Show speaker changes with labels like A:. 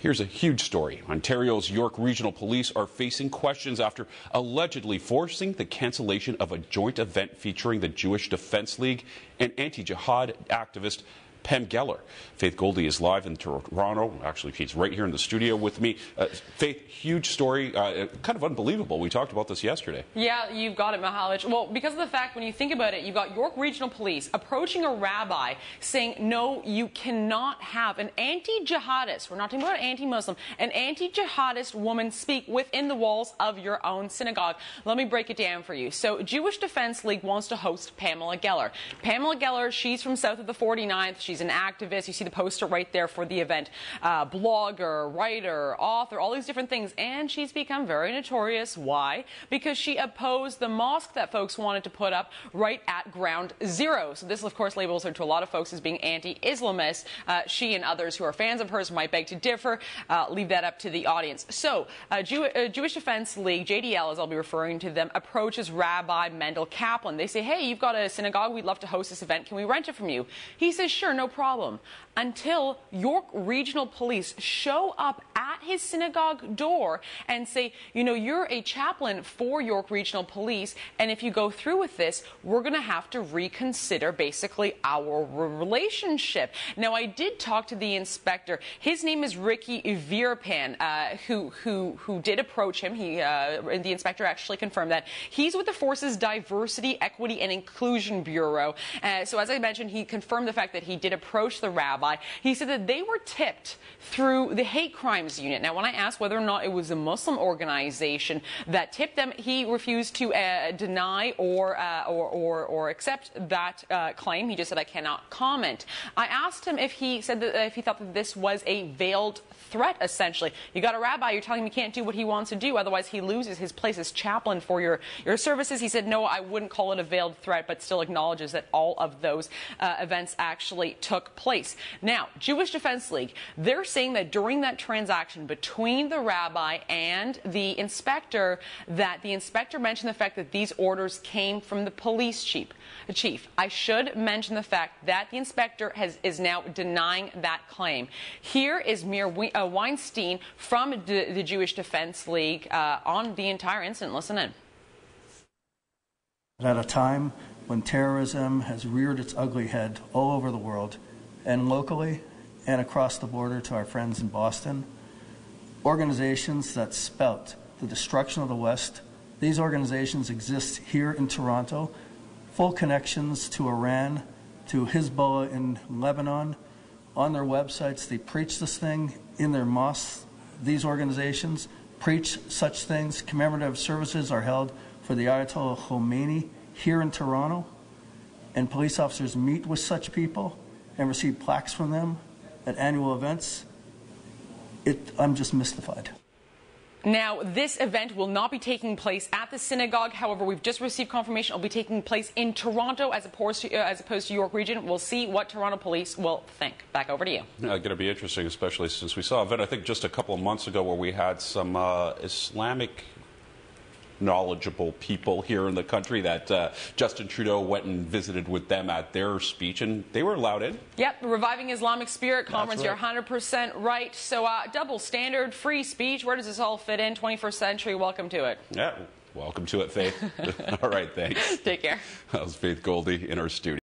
A: Here's a huge story. Ontario's York Regional Police are facing questions after allegedly forcing the cancellation of a joint event featuring the Jewish Defense League and anti-jihad activist Pam Geller. Faith Goldie is live in Toronto. Actually, she's right here in the studio with me. Faith, huge story, kind of unbelievable. We talked about this yesterday.
B: Yeah, you've got it, Mahalaj. Well, because of the fact, when you think about it, you've got York Regional Police approaching a rabbi saying, no, you cannot have an anti-jihadist, we're not talking about anti-Muslim, an anti-jihadist woman speak within the walls of your own synagogue. Let me break it down for you. So, Jewish Defense League wants to host Pamela Geller. Pamela Geller, she's from south of the 49th. She's an activist. You see the poster right there for the event. Blogger, writer, author, all these different things. And she's become very notorious. Why? Because she opposed the mosque that folks wanted to put up right at ground zero. So this, of course, labels her to a lot of folks as being anti-Islamist. She and others who are fans of hers might beg to differ. Leave that up to the audience. So Jewish Defense League, JDL, as I'll be referring to them, approaches Rabbi Mendel Kaplan. They say, hey, you've got a synagogue. We'd love to host this event. Can we rent it from you? He says, sure, no problem, until York Regional Police show up at his synagogue door and say, you know, you're a chaplain for York Regional Police, and if you go through with this, we're going to have to reconsider basically our relationship. Now, I did talk to the inspector. His name is Ricky Virpan, who did approach him. The inspector actually confirmed that he's with the Force's Diversity, Equity, and Inclusion Bureau. So as I mentioned, he confirmed the fact that he did approach the rabbi. He said that they were tipped through the hate crimes unit. Now, when I asked whether or not it was a Muslim organization that tipped them, he refused to deny or accept that claim. He just said, I cannot comment. I asked him if he said that if he thought that this was a veiled threat, essentially. You got a rabbi, you're telling him he can't do what he wants to do, otherwise he loses his place as chaplain for your services. He said, no, I wouldn't call it a veiled threat, but still acknowledges that all of those events actually took place. Now, Jewish Defense League, they're saying that during that transaction between the rabbi and the inspector, that the inspector mentioned the fact that these orders came from the police chief. I should mention the fact that the inspector is now denying that claim. Here is Mir Weinstein from the Jewish Defense League on the entire incident. Listen in.
C: At a time when terrorism has reared its ugly head all over the world, and locally and across the border to our friends in Boston, organizations that spout the destruction of the West, these organizations exist here in Toronto, full connections to Iran, to Hezbollah in Lebanon. On their websites, they preach this thing. In their mosques, these organizations preach such things. Commemorative services are held for the Ayatollah Khomeini here in Toronto, and police officers meet with such people and receive plaques from them at annual events. I'm just mystified.
B: Now, this event will not be taking place at the synagogue. However, we've just received confirmation it will be taking place in Toronto as opposed to York Region. We'll see what Toronto Police will think. Back over to you.
A: Yeah, it's going to be interesting, especially since we saw an event, I think, just a couple of months ago where we had some Islamic knowledgeable people here in the country that Justin Trudeau went and visited with them at their speech, and they were allowed in.
B: Yep, Reviving Islamic Spirit Conference.
A: Right.
B: You're 100% right. So double standard, free speech. Where does this all fit in? 21st century. Welcome to it.
A: Yeah, welcome to it, Faith. All right, thanks.
B: Take care.
A: That was Faith Goldie in our studio.